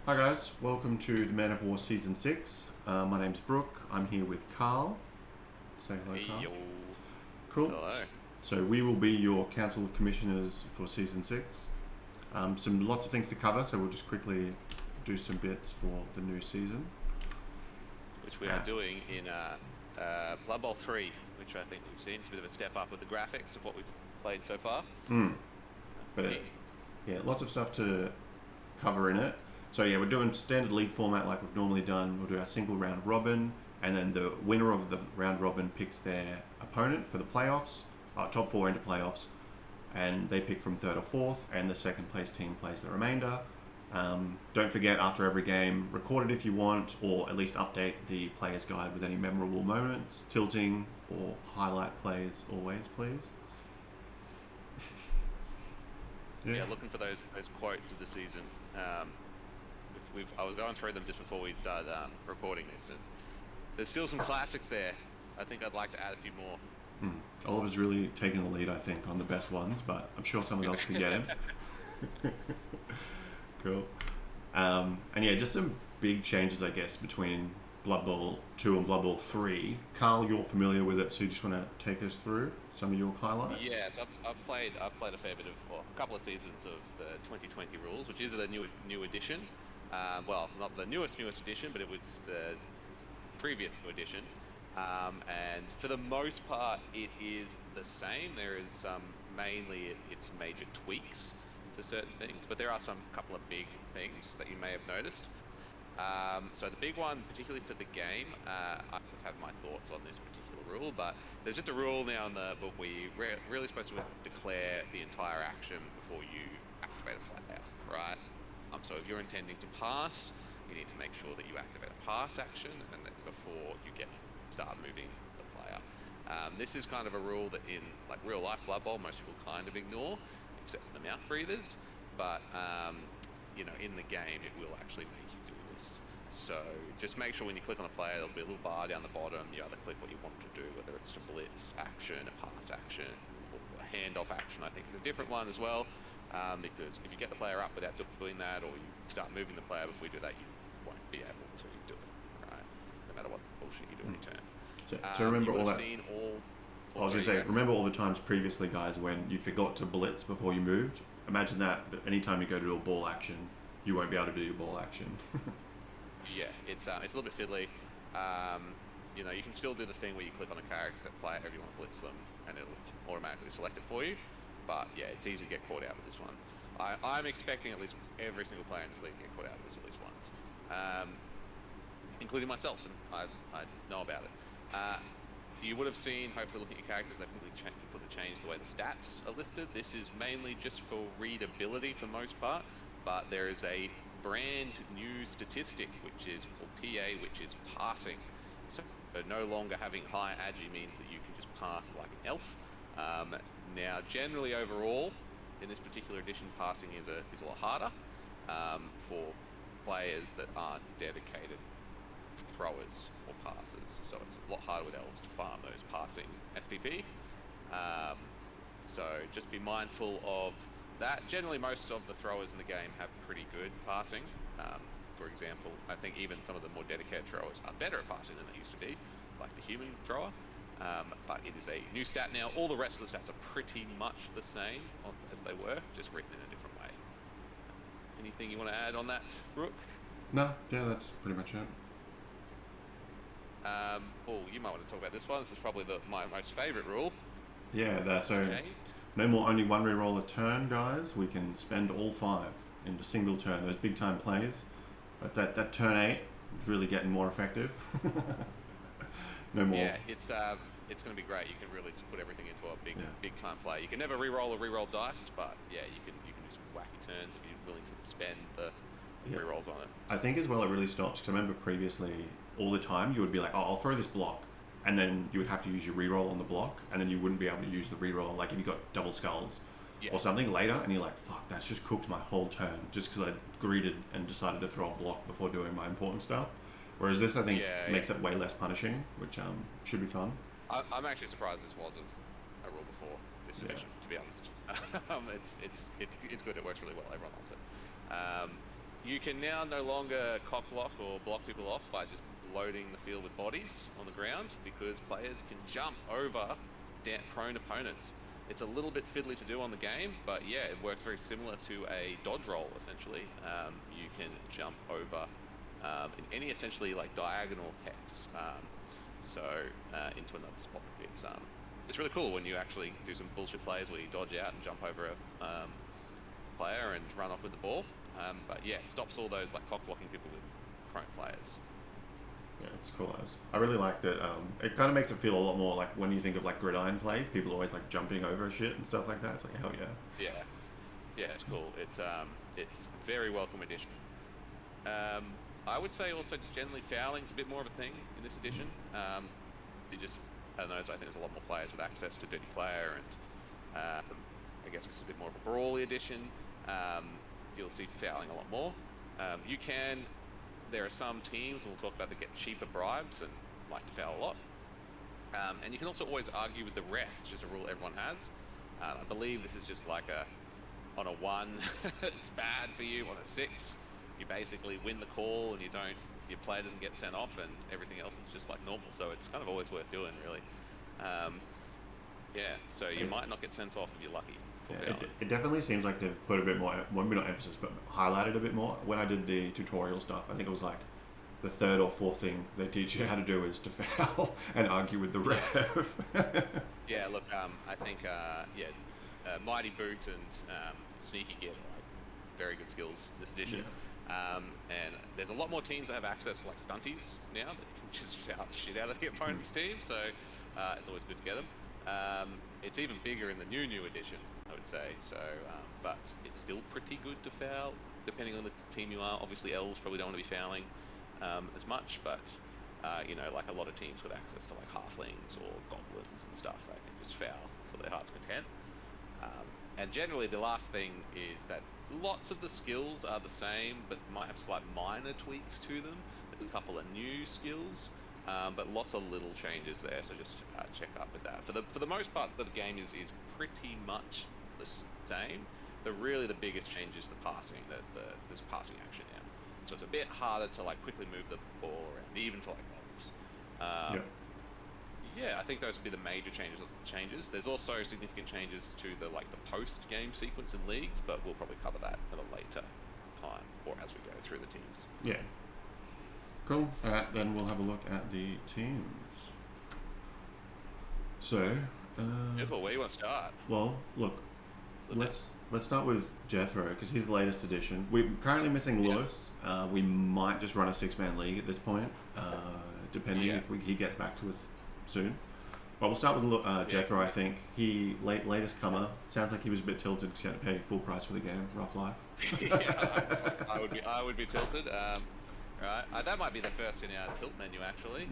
Hi guys, welcome to the Man of War Season 6. My name's Brooke, I'm here with Carl. Say hello, Hey Carl. yo. Cool. Hello. So we will be your Council of Commissioners for Season 6. Some lots of things to cover, so we'll just quickly do some bits for the new season. Which we are Uh, doing in Blood Bowl 3, which I think we've seen. It's a bit of a step up with the graphics of what we've played so far. but Keen. yeah, lots of stuff to cover in it. So yeah, we're doing standard league format like we've normally done. We'll do our single round robin, and then the winner of the round robin picks their opponent for the playoffs, top four into playoffs, and they pick from third or fourth, and the second place team plays the remainder. Don't forget, after every game, record it if you want, or at least update the player's guide with any memorable moments, tilting, or highlight plays always, please. Yeah. Yeah, looking for those quotes of the season. I was going through them just before we started recording this, and there's still some classics there. I think I'd like to add a few more. Oliver's really taking the lead, I think, on the best ones, but I'm sure someone else can get him. Cool. And yeah, just some big changes, I guess, between Blood Bowl 2 and Blood Bowl 3. Carl, you're familiar with it, so you just want to take us through some of your highlights? Yeah, so I've played a fair bit of, well, a couple of seasons of the 2020 rules, which is a new edition. Well, not the newest edition, but it was the previous edition. And for the most part, it is the same. There is some, mainly it's major tweaks to certain things, but there are some couple of big things that you may have noticed. So the big one, particularly for the game, I have my thoughts on this particular rule, but there's just a rule now in the book where you're really supposed to declare the entire action before you activate a player, right? So if you're intending to pass, you need to make sure that you activate a pass action and that before you start moving the player. This is kind of a rule that in like real life Blood Bowl most people kind of ignore, except for the mouth breathers. But in the game it will actually make you do this. So just make sure when you click on a player, there'll be a little bar down the bottom. You either click what you want to do, whether it's to blitz action, a pass action, or a handoff action. I think is a different one as well. Because if you get the player up without doing that, or you start moving the player before you do that, you won't be able to do it, right? No matter what bullshit you do on your turn. So You remember would all have that. seen all. I Oh, was going sorry, to you say, go. remember all the times previously, guys, when you forgot to blitz before you moved? Imagine that, but anytime you go to do a ball action, you won't be able to do your ball action. Yeah, it's a little bit fiddly. You can still do the thing where you click on a character player if you want to blitz them, and it'll automatically select it for you. But yeah, it's easy to get caught out with this one. I'm expecting at least every single player in this league to get caught out with this at least once, um, including myself, and I know about it. Uh, you would have seen, hopefully, looking at your characters, they've completely changed the way the stats are listed. This is mainly just for readability for the most part, but there is a brand new statistic which is called PA, which is passing. So no longer having high agi means that you can just pass like an elf. Now, generally overall, in this particular edition, passing is a lot harder for players that aren't dedicated throwers or passers. So it's a lot harder with elves to farm those passing SPP. Um, so just be mindful of that. Generally, most of the throwers in the game have pretty good passing. For example, I think even some of the more dedicated throwers are better at passing than they used to be, like the human thrower. But it is a new stat now. All the rest of the stats are pretty much the same as they were, just written in a different way. Anything you want to add on that, Brooke? No, yeah, that's pretty much it. Paul, you might want to talk about this one. This is probably my most favorite rule Yeah, that's so changed. no more only one reroll a turn, guys. We can spend all five into single turn, those big time plays. But that turn 8 is really getting more effective. No more. Yeah, it's going to be great. You can really just put everything into a Yeah. big time play. You can never re-roll dice, but yeah, you can do some wacky turns if you're willing to spend the Yeah. re-rolls on it. I think as well it really stops because I remember previously all the time you would be like, oh, I'll throw this block, and then you would have to use your reroll on the block, and then you wouldn't be able to use the reroll like if you got double skulls Yeah, or something later, and you're like, fuck, that's just cooked my whole turn just because I greeted and decided to throw a block before doing my important stuff. Whereas this, I think, yeah, yeah. makes it way less punishing, which should be fun. I'm actually surprised this wasn't a rule before this Yeah. edition. To be honest, it's good. It works really well. Everyone loves it. You can now no longer cock block or block people off by just loading the field with bodies on the ground, because players can jump over prone opponents. It's a little bit fiddly to do on the game, but yeah, it works very similar to a dodge roll essentially. You can jump over in any essentially like diagonal hex, into another spot. It's really cool when you actually do some bullshit plays where you dodge out and jump over a player and run off with the ball. But yeah, it stops all those like cock blocking people with prone players. Yeah, it's cool as. I really like that. It kind of makes it feel a lot more like when you think of like gridiron plays, people are always like jumping over shit and stuff like that. It's like hell yeah. Yeah, it's cool. It's very welcome addition. I would say also just generally fouling is a bit more of a thing in this edition. I don't know. I think there's a lot more players with access to Dirty Player, and I guess it's a bit more of a brawly edition. You'll see fouling a lot more. There are some teams, and we'll talk about, that get cheaper bribes and like to foul a lot. And you can also always argue with the ref. It's just a rule everyone has. I believe this is just like on a 1, it's bad for you. On a 6, you basically win the call and your player doesn't get sent off, and everything else is just like normal. So it's kind of always worth doing, really. So you might not get sent off if you're lucky. Yeah, it definitely seems like they've put a bit more, well, maybe not emphasis, but highlighted a bit more. When I did the tutorial stuff, I think it was like the 3rd or 4th thing they teach you how to do is to foul and argue with the ref. Yeah, look, I think, Mighty Boot and Sneaky Git are like very good skills this edition. Yeah. And there's a lot more teams that have access to like stunties now that can just shout shit out of the opponent's team, so it's always good to get them. It's even bigger in the new edition, I would say. So, but it's still pretty good to foul, depending on the team you are. Obviously, elves probably don't want to be fouling as much, but like a lot of teams with access to like halflings or goblins and stuff, they can just foul to their heart's content. And generally, the last thing is that lots of the skills are the same, but might have slight minor tweaks to them. There's a couple of new skills. But lots of little changes there, so just check up with that. For the most part, the game is pretty much the same. The biggest change is the passing. There's passing action now, so it's a bit harder to like quickly move the ball around, even for like elves. Yeah, I think those would be the major changes. There's also significant changes to the post-game sequence in leagues, but we'll probably cover that at a later time or as we go through the teams. Yeah. Cool. Alright, then we'll have a look at the teams. So, Beautiful. Where do you want to start? Well, look, let's start with Jethro, because he's the latest addition. We're currently missing Lewis. We might just run a 6-man league at this point, depending if he gets back to us soon. But we'll start with Jethro. I think he latest comer. Sounds like he was a bit tilted because he had to pay full price for the game. Rough life. I would be tilted. Right, that might be the first in our tilt menu actually.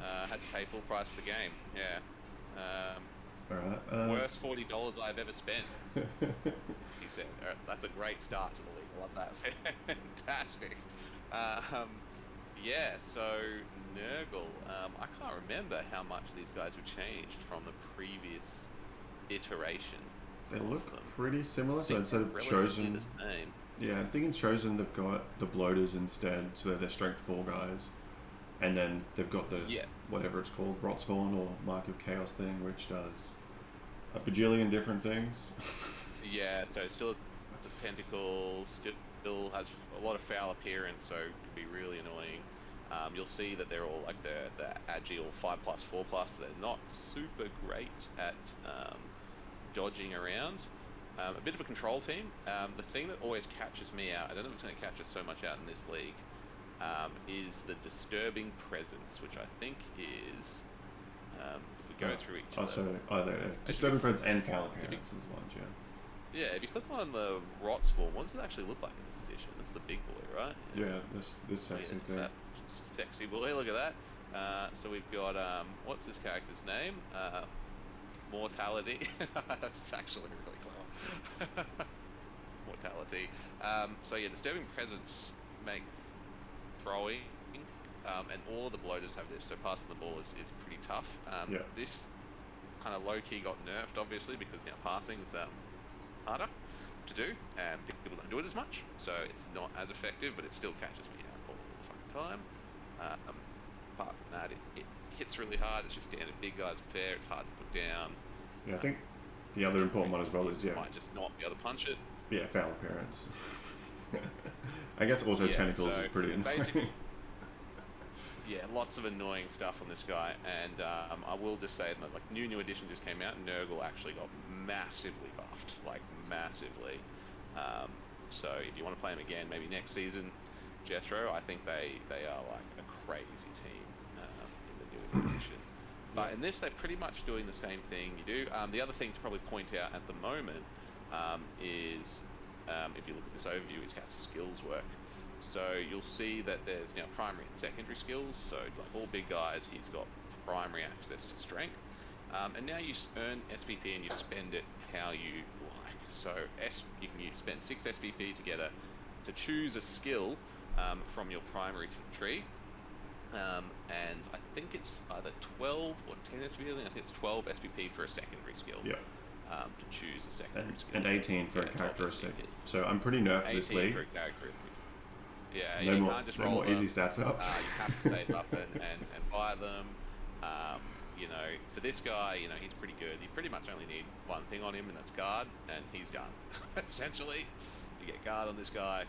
Had to pay full price for the game. Yeah. Alright. Worst $40 I've ever spent. He said. That's a great start to the league. I love that. Fantastic. So Nurgle. I can't remember how much these guys have changed from the previous iteration. They look pretty similar. So instead of Chosen, the same. Yeah, I think in Chosen they've got the bloaters instead, so they're strength 4 guys, and then they've got the whatever it's called, Rot Spawn or Mark of Chaos thing, which does a bajillion different things. So it still has lots of tentacles, still has a lot of foul appearance, so it can be really annoying. You'll see that they're all like the Agile 5+, 4+. They're not super great at dodging around. A bit of a control team. The thing that always catches me out, I don't know if it's going to catch us so much out in this league, is the Disturbing Presence, which I think is, if we go through each of them. Disturbing Presence and Foul Appearance is one, Yeah, if you click on the Rot Spawn, what does it actually look like in this edition? It's the big boy, right? Yeah, this sexy thing. That sexy boy, look at that. So we've got, what's this character's name? Mortality. That's actually really clever. Mortality. Disturbing Presence makes throwing, and all the bloaters have this, so passing the ball is pretty tough. This kind of low-key got nerfed, obviously, because now passing is harder. to do, and people don't do it as much, so it's not as effective, but it still catches me out all the fucking time. Apart from that, it hits really hard. It's just standard big guys fair. It's hard to put down. Yeah, I think the other important one as well is, might just not be able to punch it. Yeah, foul appearance. I guess also tentacles is pretty annoying. Yeah, lots of annoying stuff on this guy, and I will just say that like new edition just came out, and Nurgle actually got massively buffed, like massively. So if you want to play him again, maybe next season, Jethro, I think they are like a crazy team in the new edition. But in this, they're pretty much doing the same thing you do. The other thing to probably point out at the moment is, if you look at this overview, is how skills work. So you'll see that there's now primary and secondary skills. So like all big guys, he's got primary access to strength. And now you earn SPP and you spend it how you like. So you can spend 6 SPP together to choose a skill from your primary tree. And I think it's either 12 or 10 SPP. I think it's 12 SPP for a secondary skill. Yeah. To choose a secondary skill. And 18 for a characteristic. So I'm pretty nerfed this league. For a characteristic. Yeah, no you more, can't just no roll more them. easy stats up. You have to save up and buy them. You know, for this guy, you know, he's pretty good. You pretty much only need one thing on him, and that's guard, and he's done. Essentially, you get guard on this guy.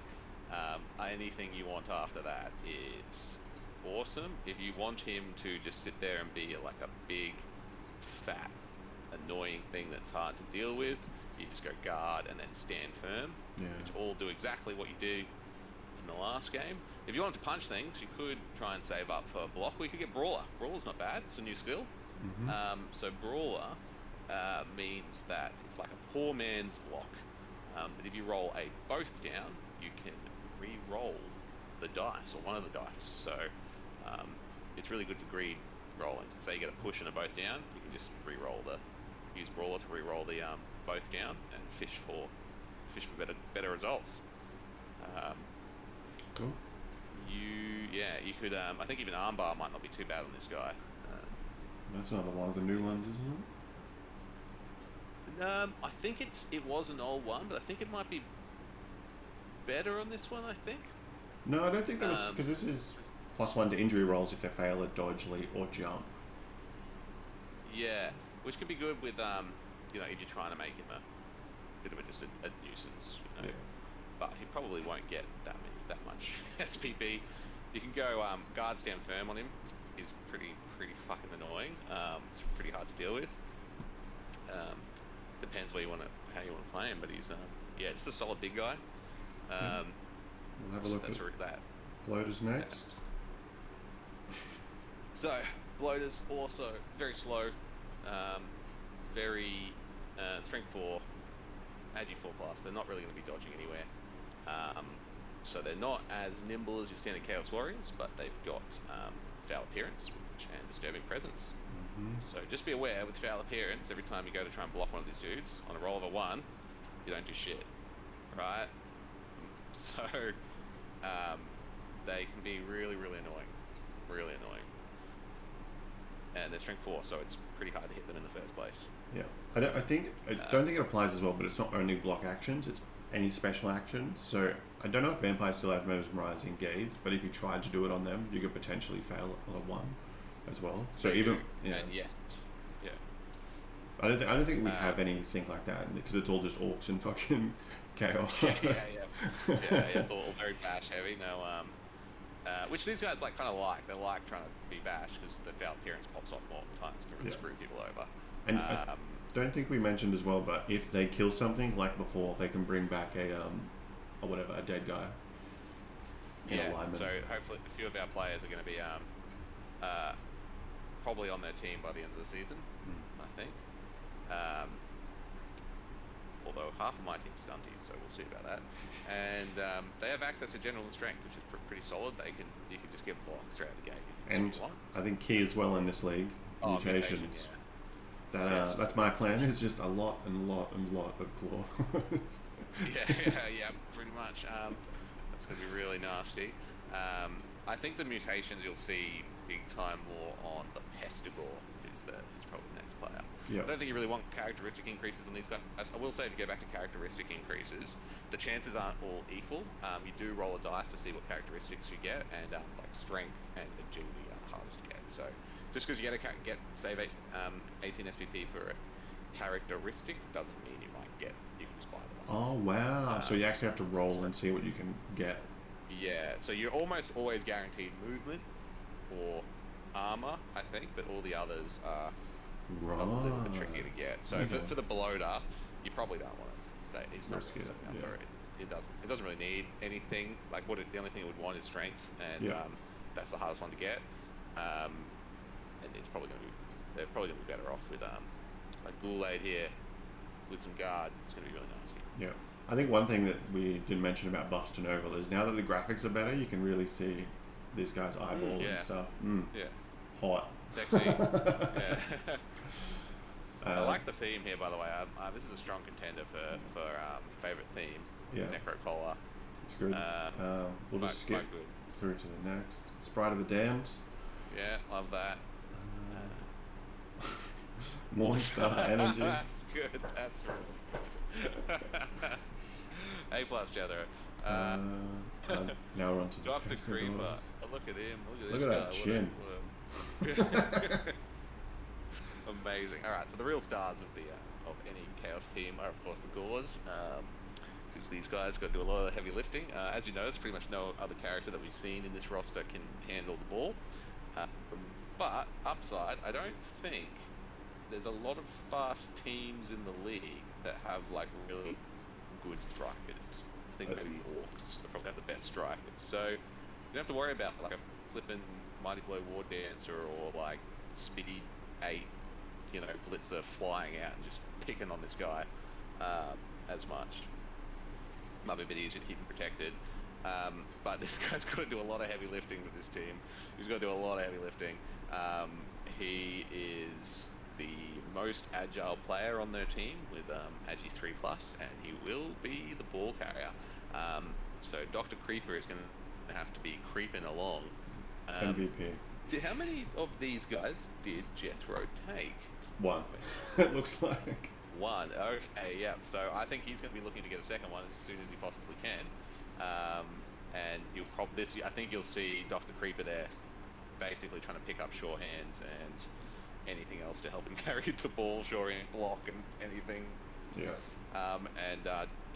Anything you want after that is awesome. If you want him to just sit there and be like a big, fat, annoying thing that's hard to deal with, you just go guard and then stand firm, which all do exactly what you do in the last game. If you wanted to punch things, you could try and save up for block. We could get Brawler. Brawler's not bad. It's a new skill. So Brawler means that it's like a poor man's block. But if you roll a both down, you can re-roll the dice, or one of the dice. So it's really good for greed rolling. So say you get a push and a both down, you can just use Brawler to re-roll the both down and fish for better results. Cool. You could. I think even armbar might not be too bad on this guy. That's another one of the new ones, isn't it? I think it was an old one, but I think it might be better on this one. I think. No, I don't think that was, because this is +1 to injury rolls if they fail a dodge, leap, or jump. Yeah, which can be good with you know, if you're trying to make him a bit of just a nuisance, you know. Yeah. But he probably won't get that much SPP. You can go guard stand firm on him. He's pretty fucking annoying. It's pretty hard to deal with. Depends how you want to play him, but he's just a solid big guy. We'll have a look at that. Bloaters next. So Bloaters also very slow, very strength 4, agi 4+. They're not really going to be dodging anywhere. So they're not as nimble as your standard Chaos Warriors, but they've got foul appearance and disturbing presence. So just be aware with foul appearance, every time you go to try and block one of these dudes, on a roll of a 1, you don't do shit, right? So they can be really annoying. And they're strength 4, so it's pretty hard to hit them in the first place. Yeah, I don't think it applies as well, but it's not only block actions, it's any special actions. So I don't know if vampires still have mesmerizing gaze, but if you tried to do it on them, you could potentially fail on a 1 as well. So they even do. And yes, yeah. I don't think we have anything like that, because it's all just orcs and fucking chaos. Yeah, it's all very bash heavy. No, which these guys like kind of like. They like trying to be bash because the foul appearance pops off more times to really screw people over. And I don't think we mentioned as well, but if they kill something like before, they can bring back a dead guy. In alignment. So hopefully a few of our players are going to be probably on their team by the end of the season, I think. Although half of my team's stunty, so we'll see about that. And they have access to general and strength, which is pretty solid. You can just give them blocks throughout the game. And I think key as well in this league, mutations. That's my plan. Is just a lot of claw. yeah, pretty much. That's going to be really nasty. I think the mutations you'll see big time more on the Pestigore, who's is probably the next player. Yeah. I don't think you really want characteristic increases on these guys. I will say, if you go back to characteristic increases, the chances aren't all equal. You do roll a dice to see what characteristics you get, and like strength and agility are the hardest to get. So just because you get save 18 SPP for a characteristic doesn't mean you might get. You can just buy the one. Oh wow! So you actually have to roll and see what you can get. Yeah. So you're almost always guaranteed movement or armor, I think, but all the others are a little bit trickier to get. So for the bloater, you probably don't want to say it's not Risk it, for it. It doesn't really need anything. Like the only thing it would want is strength, and that's the hardest one to get. And it's probably they're probably gonna be better off with like Ghoul-Aid here with some guard. It's gonna be really nice. Yeah. I think one thing that we didn't mention about buffs to Nurgle is now that the graphics are better, you can really see this guy's eyeball and stuff. Yeah. Hot. Sexy. Yeah. I like the theme here, by the way. This is a strong contender for favorite theme. Yeah. Necro Collar. It's good. We'll just skip through to the next. Sprite of the Damned. Yeah, love that. Morningstar Energy. That's good. That's really good. A+ Jethro. Now we're on to the Dr. Creeper. Pestigors. Oh, look at him. Look at that chin. Amazing. All right, so the real stars of any Chaos team are of course the Gors, because these guys got to do a lot of the heavy lifting. As you notice, pretty much no other character that we've seen in this roster can handle the ball. But upside, I don't think there's a lot of fast teams in the league that have like really good strikers. I think maybe the Orcs probably have the best strikers. So you don't have to worry about like a flippin' Mighty Blow War Dancer or like Speed 8, Blitzer flying out and just picking on this guy as much. Might be a bit easier to keep him protected. But this guy's got to do a lot of heavy lifting for this team. He's got to do a lot of heavy lifting. He is the most agile player on their team with Agi 3+, and he will be the ball carrier. So Dr. Creeper is going to have to be creeping along. MVP. How many of these guys did Jethro take? One. It looks like. One. Okay, yeah. So I think he's going to be looking to get a second one as soon as he possibly can. And I think you'll see Dr. Creeper there, basically trying to pick up sure hands and anything else to help him carry the ball, sure hands, block, and anything. Yeah. And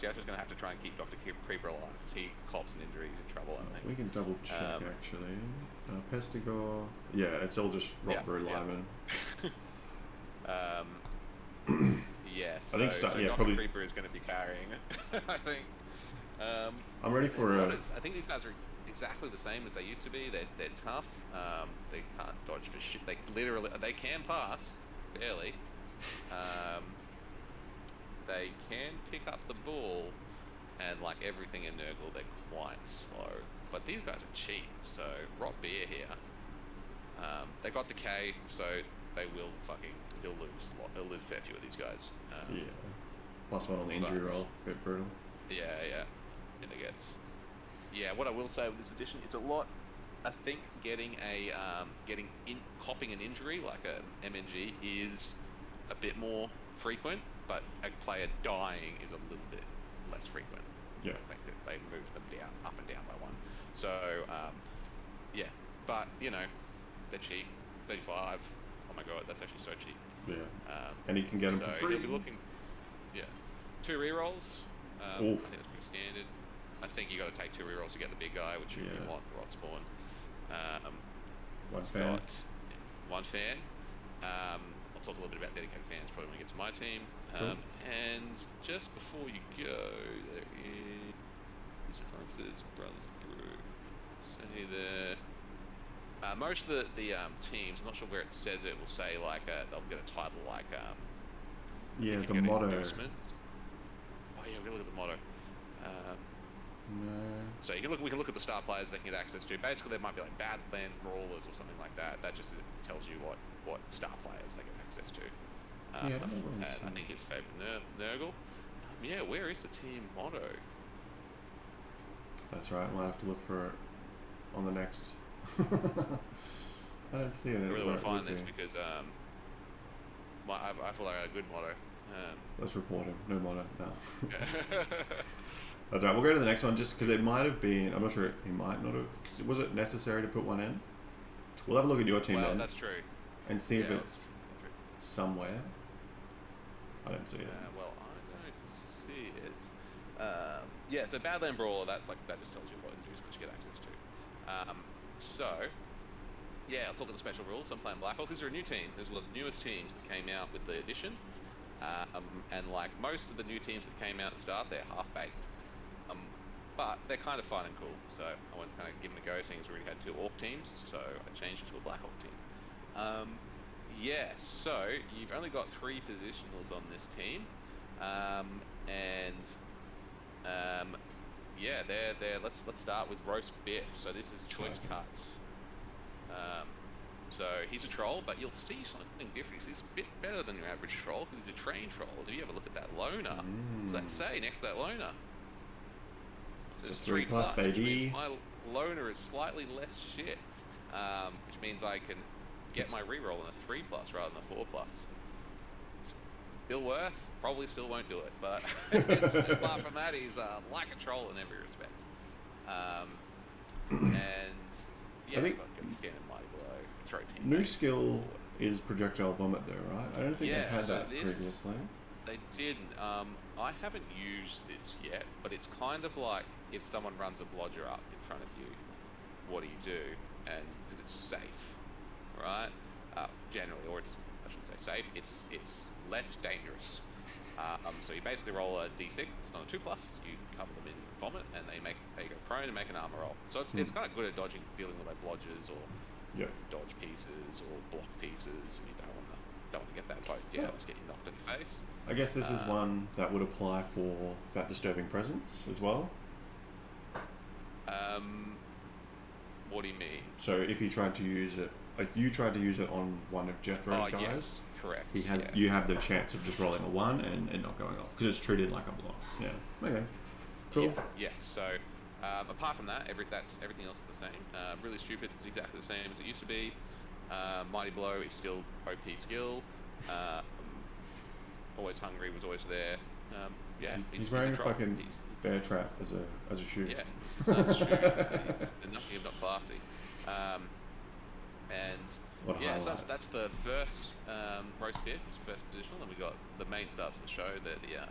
Jethro's going to have to try and keep Dr. Creeper alive. If he cops and injuries, in trouble, I think. We can double check actually. Pestigor. Yeah, it's all just Rock Brew Lyman. Yeah, so, I think Dr. probably Creeper is going to be carrying it, I think. I'm ready for I think these guys are exactly the same as they used to be. They're tough. They can't dodge for shit. They can pass, barely. They can pick up the ball, and like everything in Nurgle, they're quite slow. But these guys are cheap, so Rot Beer here. They got Decay, so they will he'll lose fair few of these guys. Yeah. +1 on the injury roll, bit brutal. Yeah. And it gets. Yeah, what I will say with this edition, it's a lot. I think copping an injury like a MNG is a bit more frequent, but a player dying is a little bit less frequent. Yeah. I think that they move them up and down by one. So, yeah, but they're cheap. 35. Oh my god, that's actually so cheap. Yeah. And you can get them for free. You'll be looking. Yeah. 2 rerolls. I think that's pretty standard. I think you got to take 2 rerolls to get the big guy, which you want the Rot Spawn. One fan. One fan. I'll talk a little bit about dedicated fans probably when we get to my team. Cool. And just before you go, there is Brothers Brew. Say there. Most of the teams, I'm not sure where it says it, will say like they'll get a title like the motto. Oh yeah, we're gonna look at the motto. No. So we can look at the star players they can get access to. Basically, there might be like Badlands Brawlers or something like that. That just tells you what star players they get access to. And I think his favourite Nurgle. Yeah, where is the team motto? That's right. We'll have to look for it on the next. I don't see it. I really want to find this because I feel like a good motto. Let's report him. No motto. No. Yeah. That's right. We'll go to the next one just because it might have been. I'm not sure. He might not have. Was it necessary to put one in? We'll have a look at your team Well, then that's true. and see if Yeah, it's somewhere. I don't see it. well, I don't see it. Yeah, so Badland Brawler, that just tells you what it is, which you get access to. So, yeah, I'll talk about the special rules. I'm playing Blackhawk. These are a new team. These are the newest teams that came out with the edition. And like most of the new teams that came out at the start, they're half-baked. But they're kind of fun and cool. So I want to kind of give them a go, seeing as we already had 2 Orc teams. So I changed it to a Blackhawk team. Yeah, so you've only got 3 positionals on this team. Yeah, they're let's start with Roast Biff. So this is choice cuts. So he's a troll, but you'll see something different. He's a bit better than your average troll because he's a trained troll. If you ever look at that loner, what does that say next to that loner? So it's 3+, baby. which means my loner is slightly less shit, which means I can get my reroll in a 3+ rather than a 4+. Still worth, probably still won't do it, but apart from that, he's like a troll in every respect. And yeah, I think scan and mighty below, throw team. new skill is projectile vomit though, right? I don't think they had that previously. They didn't. I haven't used this yet, but it's kind of like if someone runs a blodger up in front of you, what do? And because it's safe, right? Generally, or I shouldn't say safe. It's less dangerous. So you basically roll a d6 on a 2+. You cover them in vomit, and they go prone and make an armor roll. So it's kind of good at dealing with like blodgers or dodge pieces or block pieces, and you don't want to get that both. Yeah, just get you knocked in the face. I guess this is one that would apply for that disturbing presence as well. What do you mean? So if you tried to use it on one of Jethro's guys, yes, correct. You have the chance of just rolling a 1 and not going off because it's treated like a block. Yeah. Okay. Cool. Yeah, yes. So apart from that, everything else is the same. Really Stupid is exactly the same as it used to be. Mighty Blow is still OP skill. Always Hungry was always there. Yeah, he's wearing a fucking bear trap as a shoe. Yeah, it's a nice shoe. It's nothing if not classy. And yeah, so that's the first Roast Biff, first positional, and we got the main stars of the show. They're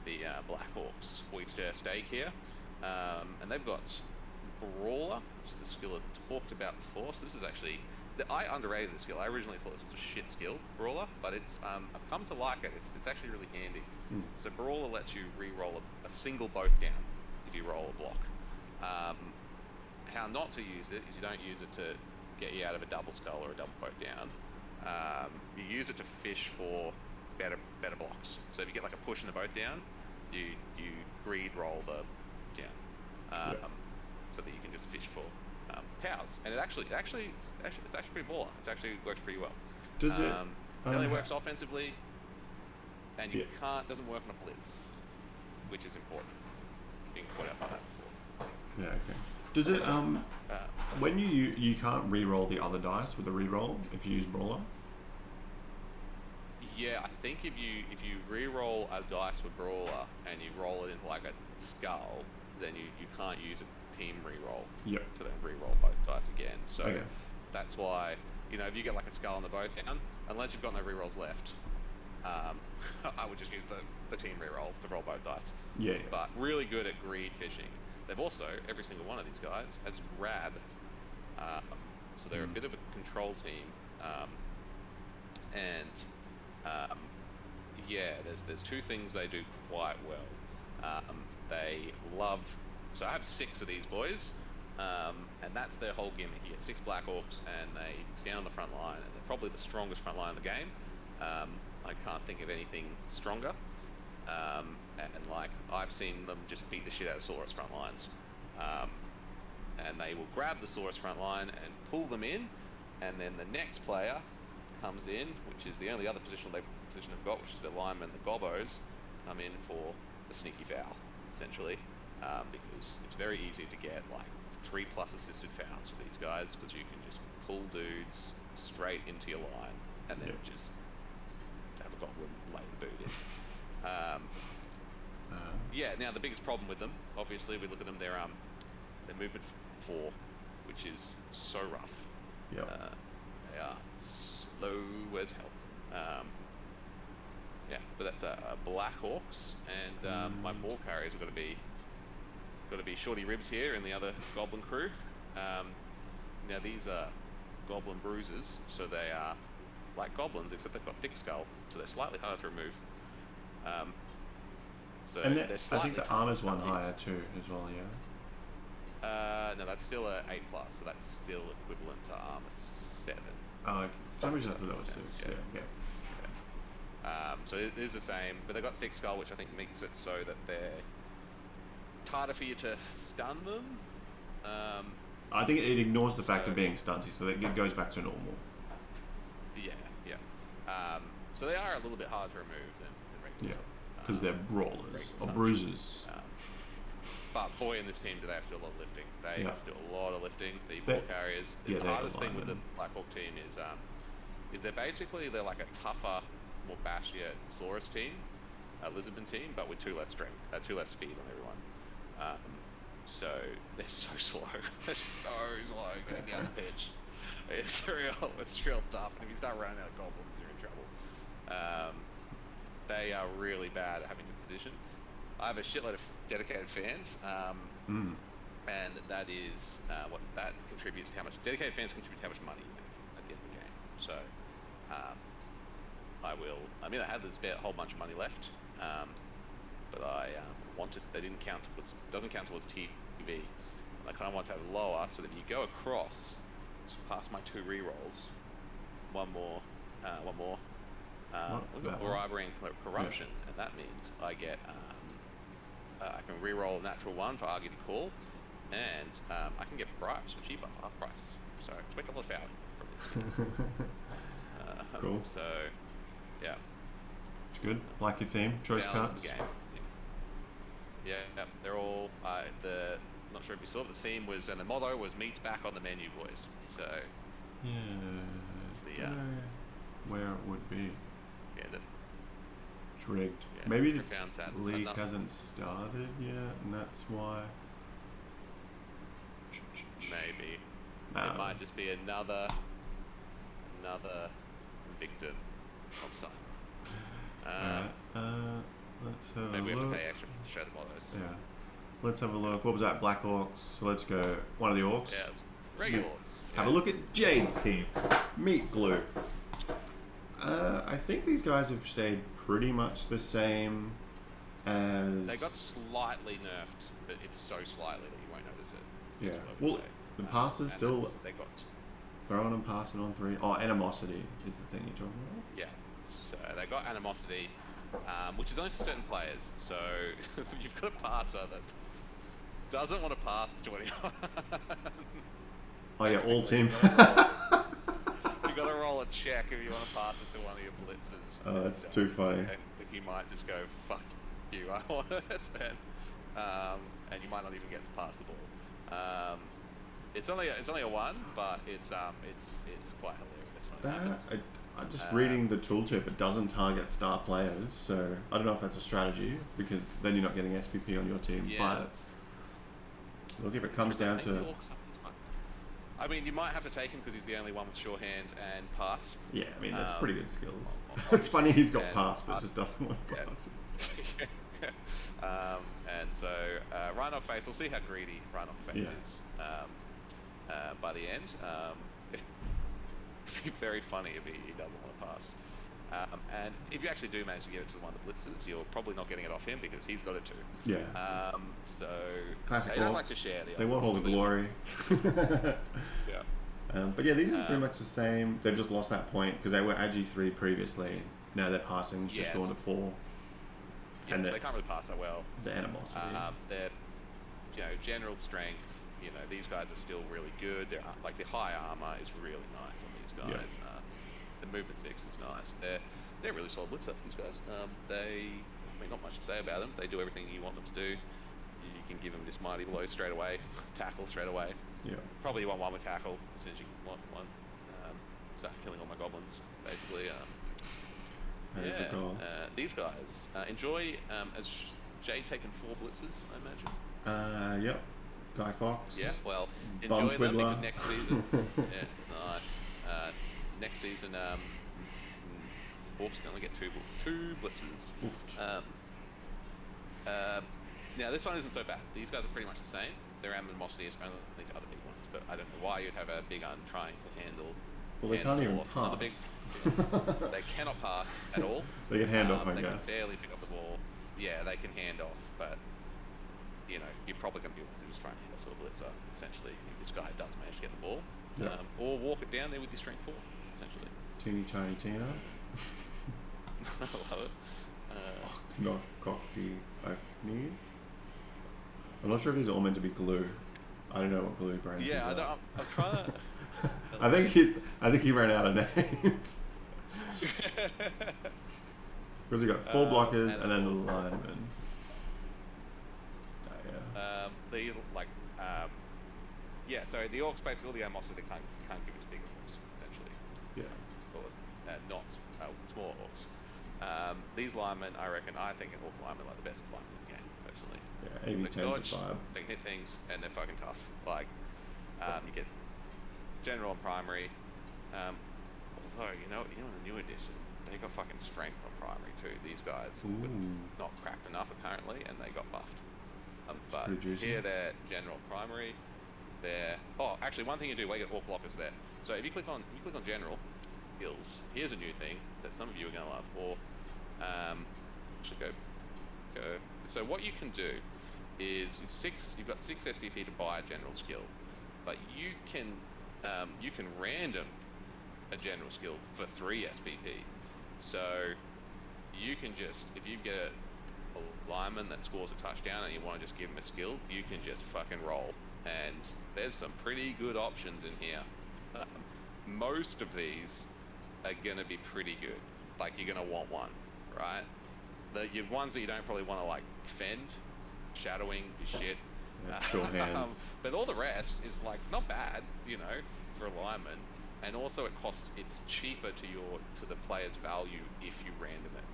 the Blackhawks oyster steak here, and they've got Brawler, which is a skill I talked about before. So this is actually I underrated the skill. I originally thought this was a shit skill, Brawler, but I've come to like it. It's actually really handy. So Brawler lets you re-roll a single both down if you roll a block. How not to use it is you don't use it to get you out of a double skull or a double both down. You use it to fish for better blocks. So if you get like a push and a both down, you greed roll the down, so that you can just fish for powers. And it's actually pretty baller. It actually works pretty well. Does it? It only works offensively, and doesn't work on a blitz, which is important. Being caught out by that before. Yeah. Okay. Does it? When you can't re-roll the other dice with a re-roll if you use Brawler. Yeah, I think if you re-roll a dice with Brawler and you roll it into like a skull, then you can't use a team re-roll to then re-roll both dice again. So that's why, if you get like a skull on the both down, unless you've got no re-rolls left, I would just use the team re-roll to roll both dice. Yeah. But really good at greed fishing. They've also, every single one of these guys has Rab. So they're a bit of a control team. There's 2 things they do quite well. They love... So I have 6 of these boys, and that's their whole gimmick. You get 6 Black Orcs, and they stand on the front line, and they're probably the strongest front line in the game. I can't think of anything stronger. I've seen them just beat the shit out of Saurus front lines. And they will grab the Saurus front line and pull them in, and then the next player comes in, which is the only other position they've got, which is their linemen, the Gobbos, come in for the sneaky foul, essentially, because it's very easy to get like 3+ assisted fouls for these guys, because you can just pull dudes straight into your line and then just goblin lay the boot in. Yeah. Now the biggest problem with them, obviously, we look at them. They're movement 4, which is so rough. Yep. They are slow as hell. Yeah, but that's a Black Orcs, and my ball carriers are got to be Shorty Ribs here and the other Goblin crew. Now these are Goblin Bruisers, so they are like goblins, except they've got thick skull, so they're slightly harder to remove. So And they're I slightly think the tougher armor's than one some of higher these. too, as well. Yeah. No, that's still a 8+, so that's still equivalent to armor 7. Oh, okay. For some reason I thought that was Sense, 6. yeah. Yeah. So it is the same, but they've got thick skull, which I think makes it so that they're harder for you to stun them. I think it ignores the fact So- of being stunty, so it goes back to normal. Yeah. So they are a little bit harder to remove than regular. Yeah. Because they're brawlers regular or zombies. bruisers. But boy, in this team, do they have to do a lot of lifting. They Yeah. have to do a lot of lifting. The They- ball carriers. yeah, The they're hardest thing with the linemen. Black Hawk team is they're basically like a tougher, more bashier Saurus team, a Lisbon team, but with 2 less strength, 2 less speed on everyone. So they're so slow. They're so slow getting down the pitch. It's real tough. And if you start running out of goblins, you're in trouble. They are really bad at having good position. I have a shitload of dedicated fans, and that is what that contributes to how much dedicated fans contribute to how much money you make at the end of the game. So I had this whole bunch of money left, but I wanted, they didn't count towards, doesn't count towards TV. I kind of want to have it lower so that you go across past my 2 rerolls, one more. We've got that one? bribery and corruption, and that means I get I can reroll a natural 1 for argue the call, and I can get bribes for cheaper, for half price. So expect a lot of fouling from this. Cool. So yeah, It's good. Like your theme. Choice fouling is cards. the game. Yeah, they're all not sure if you saw, but the theme was, and the motto was "Meat's back on the menu, boys." So Yeah. the, Don't know where it would be. yeah, It's rigged. Yeah, Maybe the profound sadness. league Not- hasn't started yet, and that's why. maybe Nah. it might just be another victim of something. Let's have Maybe a we have look. to pay extra to show the mottos. Yeah. Let's have a look. What was that? Black Orcs. So let's go one of the Orcs. Yeah, it's regular orcs. Have a look at Jade's team. Meat Glue. I think these guys have stayed pretty much the same as... They got slightly nerfed, but it's so slightly that you won't notice it. Yeah. That's what I would Well, say. the passes And still... they got Throwing and passing on 3. Oh, Animosity is the thing you're talking about. yeah. So they got animosity, which is only to certain players. So you've got a passer that doesn't want to pass to anyone. Oh yeah, all team. You got to roll a check if you want to pass it to one of your blitzers. Oh, that's too funny. And you might just go, "Fuck you, I want it," and you might not even get to pass the ball. It's only a 1, but it's quite hilarious when it happens. I'm just reading the tooltip. It doesn't target star players, so I don't know if that's a strategy because then you're not getting SPP on your team. Yeah, But look, if it comes down to I mean, you might have to take him because he's the only one with sure hands and pass. yeah, I mean that's pretty good skills. obviously, It's funny he's got and, pass, but just doesn't want to yeah. pass. And so Rhinoc Face, we'll see how greedy Rhinoc Face Yeah. is by the end. It'd be very funny if he doesn't want to pass. And if you actually do manage to get it to one of the blitzers, you're probably not getting it off him because he's got it too. Yeah. So Classic they don't like orcs. to share the They want all the glory. Yeah. But yeah, these are pretty much the same. They've just lost that point because they were Agi 3 previously. Now they're passing, it's just Yes. going to 4. Yeah, And so the- they can't really pass that well. The animosity. Their, general strength. These guys are still really good. They're like the high armor is really nice on these guys. Yeah. The movement 6 is nice. They're really solid blitzer. These guys. Not much to say about them. They do everything you want them to do. You can give them this mighty blow straight away, tackle straight away. Yeah. Probably want one with tackle as soon as you want one. Start killing all my goblins, basically. That is the goal. These guys enjoy as Jay taken 4 blitzes, I imagine. Yep. Guy Fox. Yeah, well, Bum enjoy them Twiddler. because next season, yeah, nice. Next season, Hawks can only get two blitzes. Oof. Now this one isn't so bad. These guys are pretty much the same. Their animosity is only to other big ones, but I don't know why you'd have a big un trying to handle. Well, they can't even another pass. They cannot pass at all. They can hand off, I they guess. can barely pick up the ball. Yeah, they can hand off, but you know you're probably going to be able to just try and hand off to a blitzer. Essentially, if this guy does manage to get the ball, Yep. or walk it down there with your strength 4. Essentially, Teeny tiny Tina. I love it. Not cockty knees. I'm not sure if these are all meant to be glue. I don't know what glue brands. Yeah, I'm trying to. I think he ran out of names. Because he got 4 blockers and then the lineman. Yeah. These yeah. So the orcs basically all the animosity they can't give it to bigger orcs essentially, Yeah. or not small orcs. These linemen, I think an orc lineman are like the best linemen in the game personally. Yeah. AB They 10 dodge, to 5. they can hit things, and they're fucking tough. Like you get general and primary. Although in the new edition, they got fucking strength on primary too. These guys were not cracked enough apparently, and they got buffed. But here they're general primary. Actually, one thing you do, we get orc blockers there. So if you click on general skills, here's a new thing that some of you are going to love. Or actually go. So what you can do is you've got 6 SPP to buy a general skill, but you can random a general skill for 3 SPP. So you can just, if you get a lineman that scores a touchdown and you want to just give him a skill, you can just fucking roll. And there's some pretty good options in here. Most of these are gonna be pretty good. Like you're gonna want one, right? The ones that you don't probably want to like fend, shadowing is shit. Yeah, short hands. But all the rest is like not bad, for a lineman. And also it's cheaper to the player's value if you random it.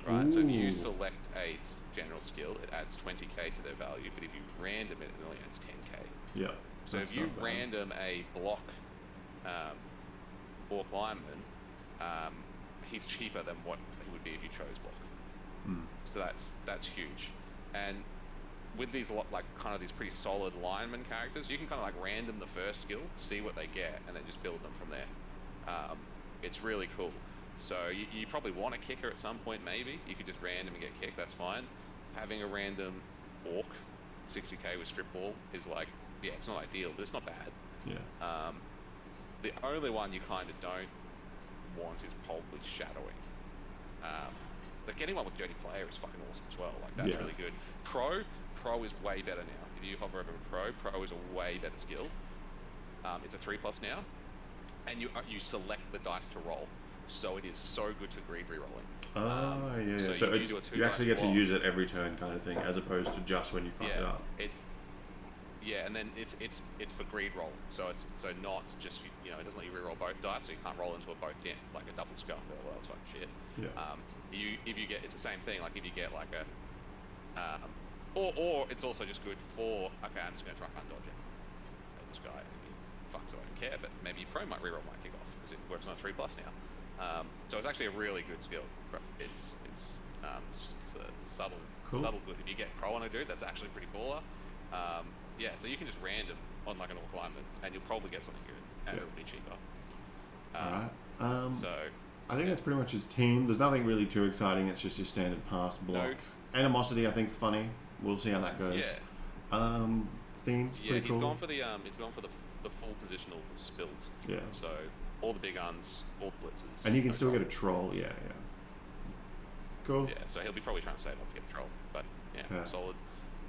Right, so if you select a general skill, it adds 20k to their value, but if you random it, it only adds 10k. Yeah. So if you random a block orc lineman, he's cheaper than what he would be if you chose block. So that's huge. And with these these pretty solid lineman characters, you can kind of like random the first skill, see what they get, and then just build them from there. It's really cool. So you probably want a kicker at some point, maybe. You could just random and get kicked, that's fine. Having a random orc, 60k with strip ball, is like, yeah, it's not ideal, but it's not bad. Yeah. The only one you kind of don't want is probably shadowing. Like anyone with Dirty Player is fucking awesome as well. Like that's really good. Pro is way better now. If you hover over Pro is a way better skill. It's a 3+ now, and you select the dice to roll. So it is so good for greed rerolling. Yeah. So you actually get to use it every turn, kind of thing, as opposed to just when you fuck it up. And then it's for greed roll. So it's not just it doesn't let you reroll both dice, so you can't roll into a both dent like a double skull. Well, that's fucking shit. Yeah. If you get, it's the same thing. Like if you get like a, or it's also just good for, okay, I'm just gonna try and dodge it. This guy, fucks, I don't care. But maybe pro might reroll my kickoff because it works on a 3+ now. So it's actually a really good skill. It's a subtle good. If you get pro on a dude, that's actually pretty baller. Yeah, so you can just random on like an orc lineman, and you'll probably get something good, and it'll be cheaper. Alright. So I think that's pretty much his team. There's nothing really too exciting. It's just your standard pass block. No. Animosity, I think, is funny. We'll see how that goes. Yeah. Theme's pretty cool. He's gone for the full positional builds. Yeah. So all the big guns, all the blitzers. And he can still get a troll. Yeah. Cool. Yeah. So he'll be probably trying to save up to get a troll, but yeah, solid.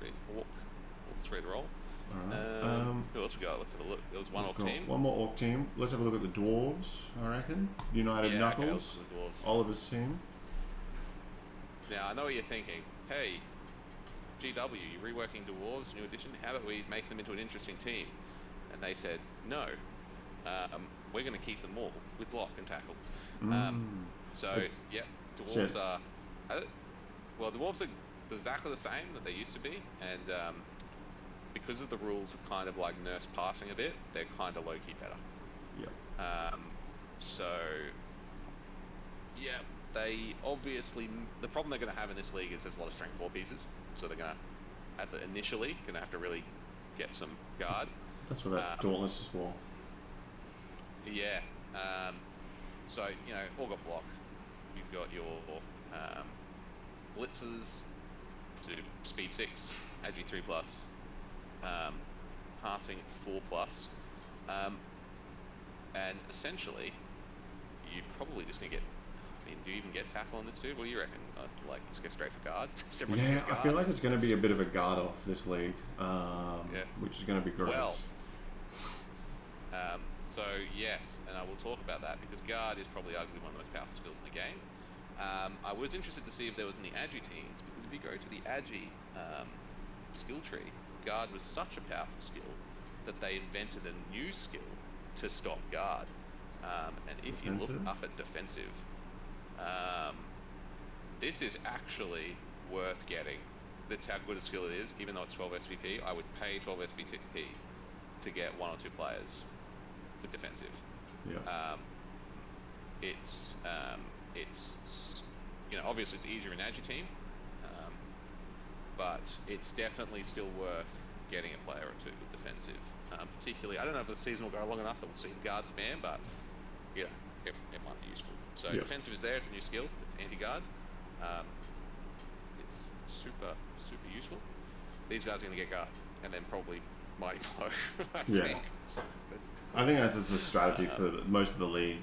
It's ready to roll. Alright. Who else we got? Let's have a look. There was one orc team. One more orc team. Let's have a look at the dwarves, I reckon. United Knuckles. Okay, Oliver's team. Now, I know what you're thinking. Hey, GW, you're reworking dwarves, new edition. How about we make them into an interesting team? And they said, no. We're going to keep them all with block and tackle. Dwarves are, I don't- well, dwarves are exactly the same that they used to be, and because of the rules of kind of like nurse passing a bit, they're kind of low key better. Yeah. So yeah, they obviously the problem they're going to have in this league is there's a lot of strength 4 pieces, so they're going to initially going to have to really get some guard. That's what that Dauntless is for. Yeah. So all got block. You've got your blitzers to speed 6, ag 3 plus, passing 4 plus, and essentially you probably just need to get. I mean, do you even get tackle on this dude? What do you reckon? Like, just go straight for guard? Yeah, I feel like it's going to be a bit of a guard off this league, which is going to be gross. Well, so yes, and I will talk about that because guard is probably arguably one of the most powerful skills in the game. I was interested to see if there was any agi teams, because if you go to the agi skill tree, guard was such a powerful skill that they invented a new skill to stop guard. And if you look up at defensive, this is actually worth getting. That's how good a skill it is. Even though it's 12 SVP, I would pay 12 SVP to get 1 or 2 players with defensive. Yeah. It's obviously it's easier in agi team, but it's definitely still worth getting a player or 2 with defensive. Particularly, I don't know if the season will go long enough that we'll see guard spam, but it might be useful. So defensive is there. It's a new skill. It's anti-guard. It's super useful. These guys are going to get guard, and then probably mighty blow. I think that's just the strategy for most of the league.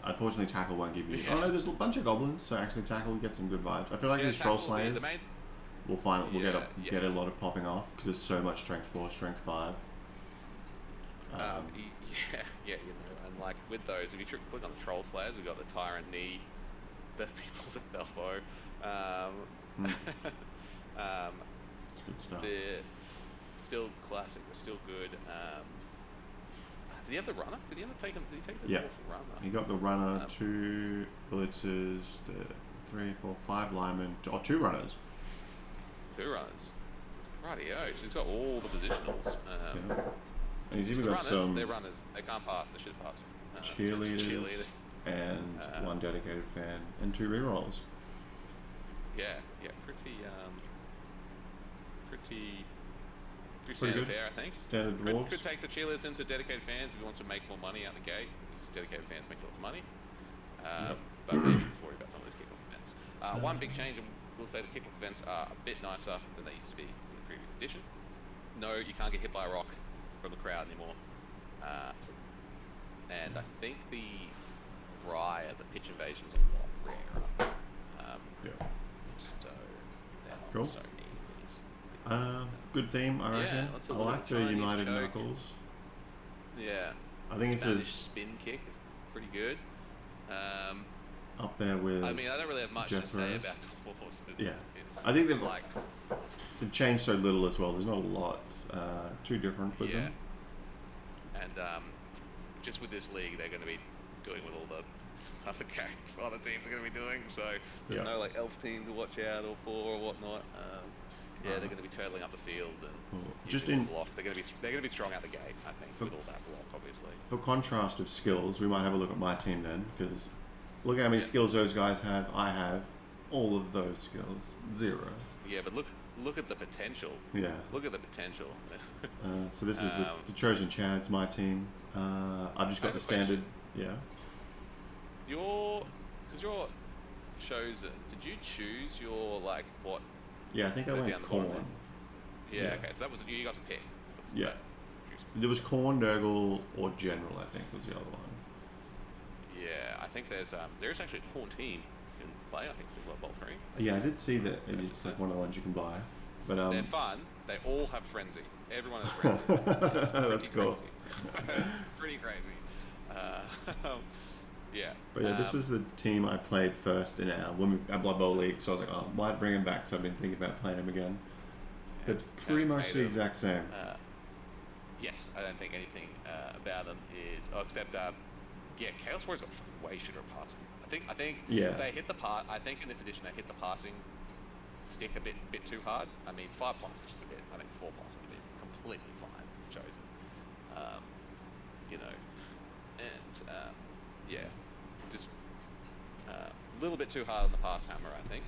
Unfortunately, tackle won't give you. Oh no, there's a bunch of goblins, so actually tackle will get some good vibes. I feel like these troll slayers we'll get a lot of popping off because there's so much strength 4, strength 5. And like with those, if you click on the troll slayers, we've got the tyrant knee, the people's elbow. It's good stuff. They're still classic. They're still good. Did he have the runner? Did he end up taking? Did he take the awful runner? He got the runner, 2 blitzers, 3, 4, 5 linemen, or 2 runners. 2 runners. Rightio. So he's got all the positionals. And he's even got runners, some. They're runners. They can't pass. They should pass. Cheerleaders and 1 dedicated fan and 2 rerolls. Pretty standard fare, I think. Standard dwarves. Could take the cheerleaders into dedicated fans if he wants to make more money out the gate. Because dedicated fans make lots of money. But maybe before he about some of those kickoff events. One big change, and we'll say the kickoff events are a bit nicer than they used to be in the previous edition. No, you can't get hit by a rock from the crowd anymore. And I think the the pitch invasion is a lot rarer. So they're not cool. so neat. Good theme, I reckon. I like the United choke. Knuckles. Yeah. I think Spanish it's spin kick is pretty good. Up there with. I mean, I don't really have much to say about dwarves. I think they've changed so little as well. There's not a lot too different with them. And just with this league, they're going to be doing with all the other teams are going to be doing. So there's no like elf team to watch out or for or whatnot. They're going to be turtling up the field and just in block. They're going to be strong out the gate, I think, with all that block, obviously. For contrast of skills, we might have a look at my team then, because look at how many skills those guys have. I have all of those skills, 0. Yeah, but look at the potential. Yeah. Look at the potential. So this is the Chosen Chads, my team. I've just got the standard. Because you're chosen. Did you choose your what? Yeah, I think I went Corn. Yeah. Okay. So that was you got to pick. There was Corn, Nurgle, or General. I think was the other one. Yeah, I think there's actually a Corn team you can play. I think it's Blood Bowl 3. Yeah, I did see that. It's like one of the ones you can buy. But they're fun. They all have frenzy. Everyone has frenzy. That's cool. Pretty crazy. Yeah. But this was the team I played first in our Blood Bowl League, so I was like, oh, might bring him back, so I've been thinking about playing him again. But pretty much the exact same. Yes, I don't think anything about them is, except yeah, Chaos Warriors got fucking way shitter at passing. I think Yeah. they hit the part. I think in this edition they hit the passing stick a bit too hard. I mean, 5+ is just a bit. I think 4+ would be completely fine for Chosen. You know, and yeah, just a little bit too hard on the pass hammer, I think.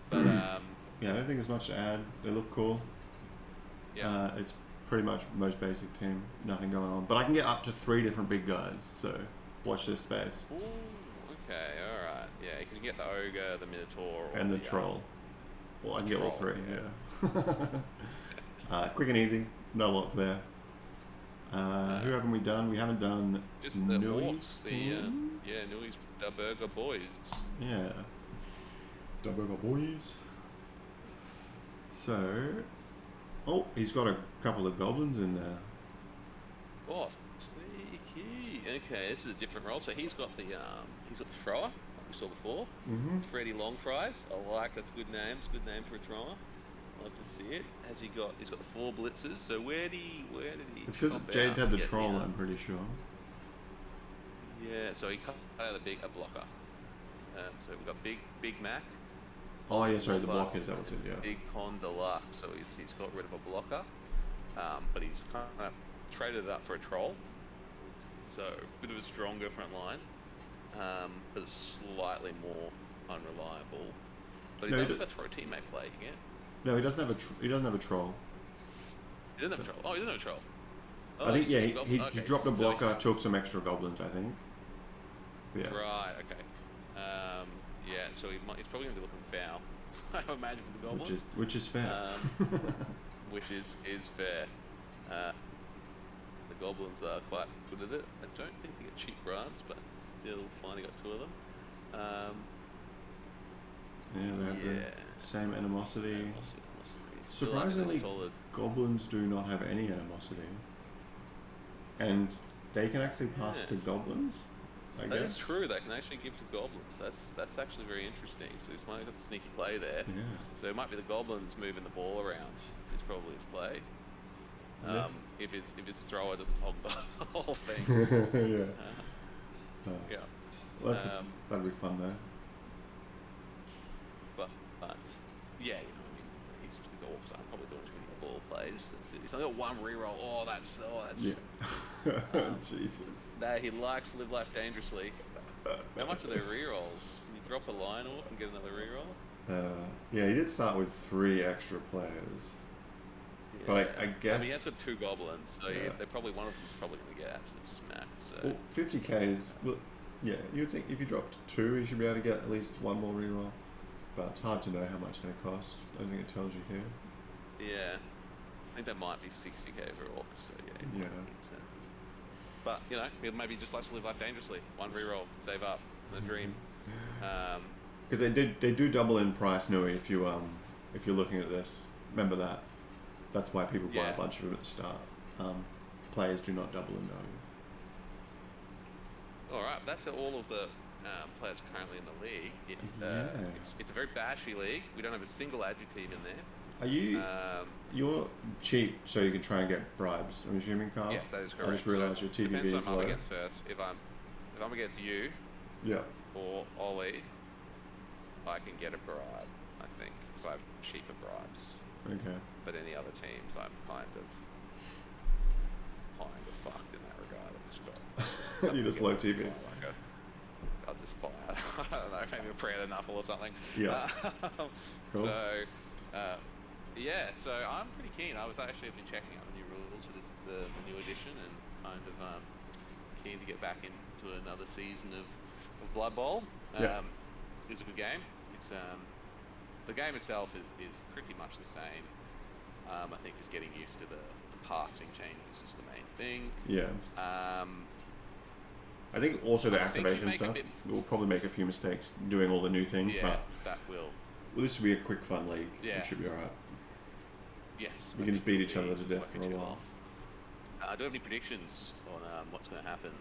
But Yeah, I don't think there's much to add. They look cool. yeah, It's pretty much most basic team. Nothing going on. But I can get up to 3 different big guys. So watch this space. ooh, okay, all right, yeah, because you get the ogre, the minotaur, or And the troll. Well, I can get all troll, 3. Yeah. Quick and easy. Not a lot there. Who haven't we done? We haven't done Just the Nui's orcs, the team? Nui's the Burger Boys. Yeah. Double boys. So, oh, he's got a couple of goblins in there. Oh, sneaky. Okay, this is a different role. So he's got the thrower, like we saw before. Mm-hmm. Freddy Longfries. I like that's a good name. It's a good name for a thrower. Love to see it. He's got the 4 blitzers. So where did he? It's because chop Jade out had to the get troll, I'm pretty sure. Yeah, so he cut out a blocker. So we've got Big Mac. Oh, yeah, sorry, the Blocker, blockers, that was it, yeah. Big Con Deluxe. So he's got rid of a blocker, but he's kind of traded it up for a troll. So a bit of a stronger front line, but slightly more unreliable. But he No, he does d- have a throw teammate play again. No, he doesn't have he doesn't have a troll. He doesn't have a troll. Oh, he doesn't have a troll. Oh, I think, he's yeah, just a he goblin. Okay, dropped a so blocker, he's- took some extra goblins, I think. Yeah. Right. Okay. Yeah. So he's probably gonna be looking foul. I imagine for the goblins. Which is fair. Which is fair. The goblins are quite good at it. I don't think they get cheap bribes, but still finally got 2 of them. Yeah, they have yeah. the same animosity. Animosity. Still like a Surprisingly, solid. goblins do not have any animosity. And they can actually pass Yeah. to goblins, I That guess. is true. They can actually give to goblins. That's actually very interesting. So he's might have got a sneaky play there. Yeah. So it might be the goblins moving the ball around. Is probably his play. Yeah. If his thrower doesn't hog the whole thing. Yeah. Yeah. Well, that'd Um, be fun though. But yeah, I mean, he's the orcs aren't probably doing too many ball plays. He's only got 1 reroll. Oh, that's Yeah. Jesus. Nah, he likes to live life dangerously. How much are their rerolls? Can you drop a line off and get another reroll? Yeah, he did start with 3 extra players. But I guess. I mean, he has got 2 goblins, so Yeah. they're probably one of them's probably going to get absolutely smacked. So Well, 50k is. Well, yeah, you'd think if you dropped 2, you should be able to get at least 1 more reroll. But it's hard to know how much they cost. I don't think it tells you here. yeah, I think that might be 60k for orcs. So yeah. he might Yeah. need to- But he maybe just likes to live life dangerously. 1 reroll, save up, the dream. Because they do double in price, Nui, if you're looking at this. Remember that. That's why people buy Yeah. a bunch of them at the start. Players do not double in Nui. All right, that's all of the players currently in the league. Yeah. It's a very bashy league. We don't have a single adjective in there. Are you? You're cheap, so you can try and get bribes. I'm assuming, Carl. Yes, that is correct. I just realised your TBV depends is who I'm low. up against first. If I'm against you Yeah. or Ollie, I can get a bribe. I think because I have cheaper bribes. Okay. But any other teams, I'm kind of fucked in that regard. I just got. You just low TV. I'll just buy. I don't know, maybe a prayer to Nuffle or something. Yeah. Cool. So, yeah. So I'm pretty keen. I've been checking out the new rules for the new edition, and kind of keen to get back into another season of Blood Bowl. Yeah. It's a good game. It's the game itself is pretty much the same. I think just getting used to the passing changes is the main thing. Yeah. I think also the I think you activation make a stuff. bit- We'll probably make a few mistakes doing all the new things, Yeah, but that will. this will be a quick, fun league. Yeah. It should be alright. Yes. We I can just think beat each it'll other to be- death won't be for a too while. long. Do you have any predictions on what's going to happen?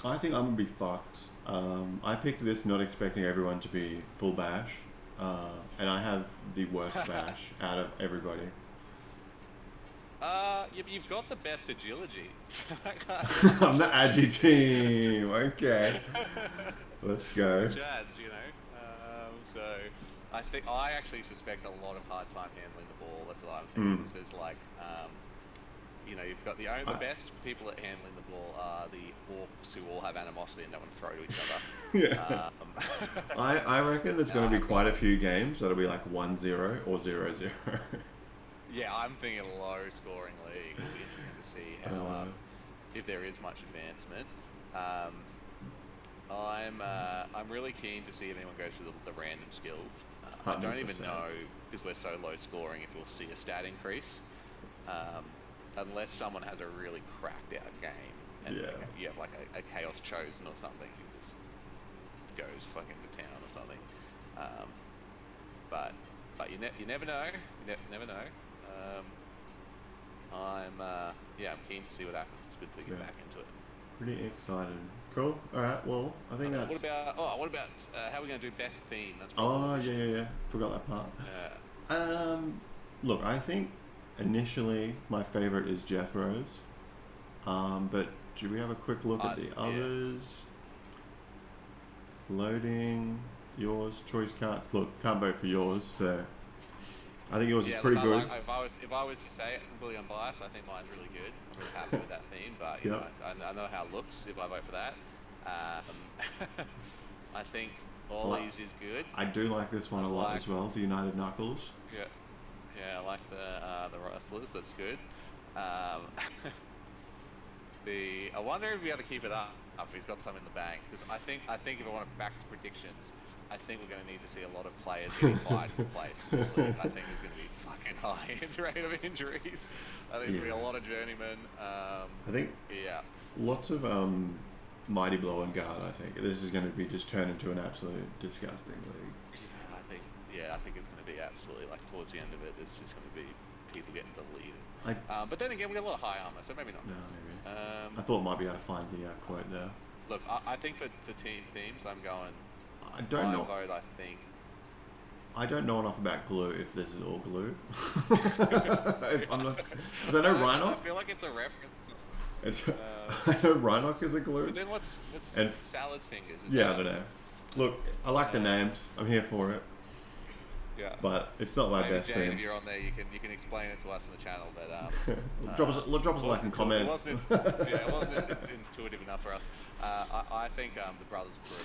I think I'm gonna be fucked. I picked this not expecting everyone to be full bash, and I have the worst bash out of everybody. You've got the best agility. I'm the Agi team. Okay, let's go. Which adds, so I actually suspect a lot of hard time handling the ball. That's what I'm thinking. Because there's like, you've got the best people at handling the ball are the orcs who all have animosity and don't want to throw to each other. Yeah. I reckon there's going to be quite a few games that'll be like 1-0 or 0-0. Yeah, I'm thinking a low scoring league. It'll be interesting to see how if there is much advancement. I'm really keen to see if anyone goes through the random skills. I don't even know, because we're so low scoring, if we'll see a stat increase. Unless someone has a really cracked out game and you have like a Chaos Chosen or something who just goes fucking to town or something. But you never know. You never know. I'm keen to see what happens. It's good to get back into it. Pretty excited. Cool. All right. Well, I think that's. What about how are we going to do best theme? That's yeah. Forgot that part. Yeah. Look, I think initially my favorite is Jethro's. But do we have a quick look at the others? It's loading. Yours, choice cards. Look, can't vote for yours, so I think yours is pretty good. If I was to say it, completely unbiased, I think mine's really good. I'm really happy with that theme, but I know how it looks if I vote for that. I think Ollie's is good. I do like this one a lot as well, the United Knuckles. Yeah, I like the Rustlers, that's good. I wonder if we have to keep it up if he's got some in the bank, because I think if I want to back to predictions, I think we're going to need to see a lot of players getting fired in place. I think there's going to be fucking high rate of injuries. I think there's going to be a lot of journeymen. I think lots of Mighty Blow and Guard. I think this is going to be just turned into an absolute disgusting league. I think it's going to be absolutely, like, towards the end of it, it's just going to be people getting deleted. But then again, we got a lot of high armor, so maybe not. No, maybe. I thought I might be able to find the quote there. Look, I think for the team themes, I'm going. I don't know. Vote, I think. I don't know enough about glue. If this is all glue, I'm not. Because I know Rhinoc. I feel like it's a reference. I know Rhinoc is a glue. But then what's salad fingers? I don't know. Look, I like the names. I'm here for it. Yeah. But it's not my best Jane, theme. if you're on there, you can explain it to us in the channel. But drop us a like and comment. It wasn't intuitive enough for us. I think the Brothers Brew.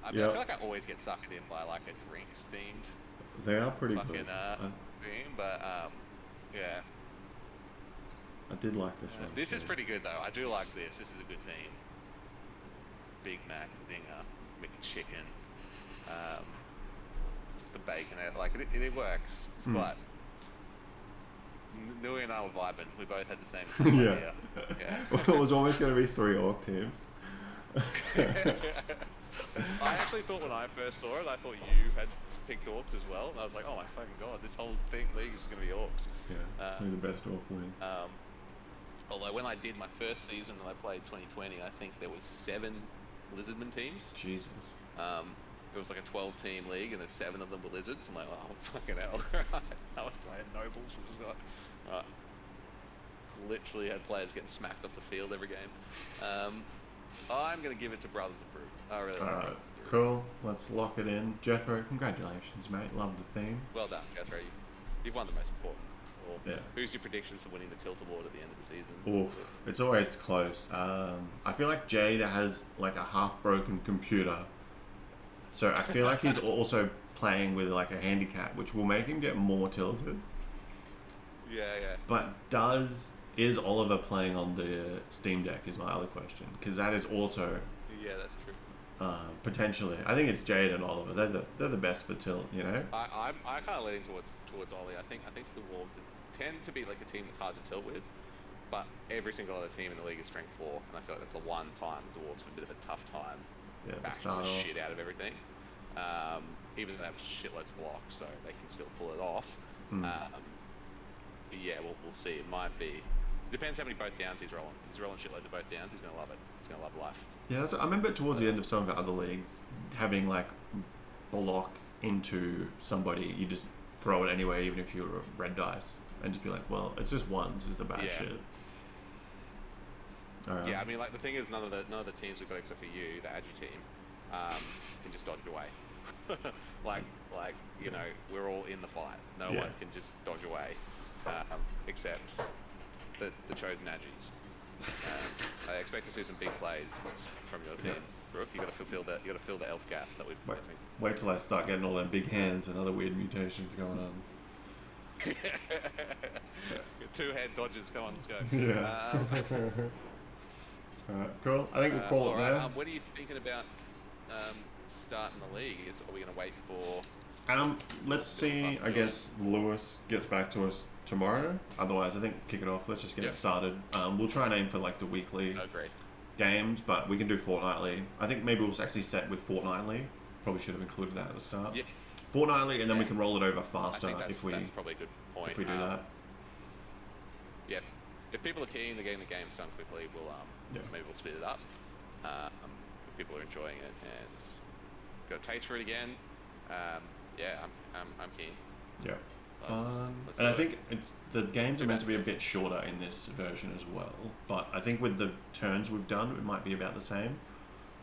I feel like I always get sucked in by like a drinks themed. They are pretty cool. Theme, but yeah. I did like this one. This is pretty good though. I do like this. This is a good theme. Big Mac, Zinger, McChicken. The bacon, like it works, but Nui and I were vibing. We both had the same idea. Well, it was almost going to be 3 orc teams. I actually thought when I first saw it, I thought you had picked orcs as well, and I was like, oh my fucking god, this whole league is going to be orcs. Yeah, the best orc win. Although when I did my first season and I played 2020, I think there was 7 Lizardman teams. Jesus. It was like a 12-team league, and there's 7 of them were lizards. I'm like, oh, fucking hell. I was playing nobles. It was like, literally had players getting smacked off the field every game. I'm going to give it to Brothers of Brew. I really like Brothers of Brew. Cool. Let's lock it in. Jethro, congratulations, mate. Love the theme. Well done, Jethro. You've won the most important. Who's your predictions for winning the Tilt Award at the end of the season? Oof. It's always close. I feel like Jade has like a half-broken computer. So I feel like he's also playing with like a handicap, which will make him get more tilted. Yeah. But is Oliver playing on the Steam Deck is my other question, because that is also that's true. Potentially, I think it's Jade and Oliver. They're the best for tilt, you know. I'm kind of leaning towards Ollie. I think the Dwarves tend to be like a team that's hard to tilt with, but every single other team in the league is strength 4, and I feel like that's the one time Dwarves have a bit of a tough time. Bashing the shit out of everything. Even though they have shitloads of blocks, so they can still pull it off. We'll see. It might be. Depends how many both downs he's rolling. If he's rolling shitloads of both downs, he's gonna love it. He's gonna love life. Yeah, I remember towards the end of some of the other leagues having like block into somebody, you just throw it anyway, even if you're red dice. and just be like, well, it's just ones is the bad Yeah. shit. Yeah, I mean, like the thing is, none of the teams we've got except for you, the Agi team, can just dodge it away. like you know, we're all in the fight. No Yeah. one can just dodge away, except the chosen Agis. I expect to see some big plays from your team, Brooke. You got to fill the elf gap that we've been missing. Wait till I start getting all them big hands and other weird mutations going on. Two-head dodges. Come on, let's go. Yeah. Alright, cool. I think we'll call it there. What are you thinking about starting the league? Are we going to wait for? Let's see. I guess Lewis gets back to us tomorrow. Otherwise, I think kick it off. Let's just get it started. We'll try and aim for like the weekly games, but we can do fortnightly. I think maybe we'll actually set with fortnightly. Probably should have included that at the start. Yeah. Fortnightly, and then we can roll it over faster that's probably a good point. If we do that. Yeah. If people are keen to getting the games done quickly, maybe we'll speed it up. If people are enjoying it and got a taste for it again, I'm keen. Yeah. Fun. And I think the games are meant to be a bit shorter in this version as well. But I think with the turns we've done, it might be about the same.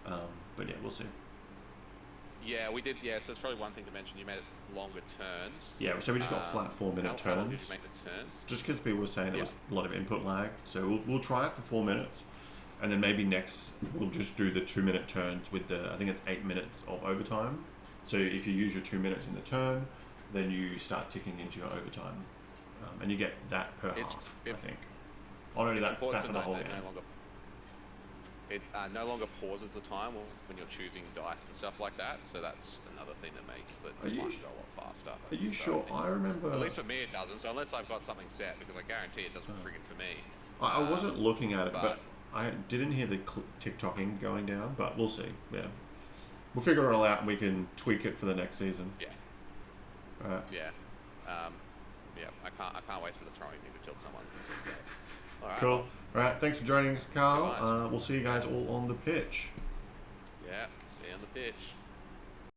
But yeah, we'll see. Yeah, we did. Yeah, so it's probably one thing to mention. You made it longer turns. Yeah, so we just got flat 4-minute turns. How long did you make the turns? Just because people were saying there was a lot of input lag. So we'll try it for 4 minutes. And then maybe next we'll just do the 2-minute turns with I think it's 8 minutes of overtime. So if you use your 2 minutes in the turn, then you start ticking into your overtime. And you get that per half, I think. Not only that for the whole game. It no longer pauses the time when you're choosing dice and stuff like that, so that's another thing that makes the time go a lot faster. Are you sure? I remember... At least for me it doesn't, so unless I've got something set, because I guarantee it doesn't friggin' for me. I wasn't looking at it, but I didn't hear the TikToking going down, but we'll see, yeah. We'll figure it all out and we can tweak it for the next season. Yeah. Yeah. I can't wait for the throwing thing to tilt someone. All right, cool. All right, thanks for joining us, Carl. We'll see you guys all on the pitch. Yeah, see you on the pitch.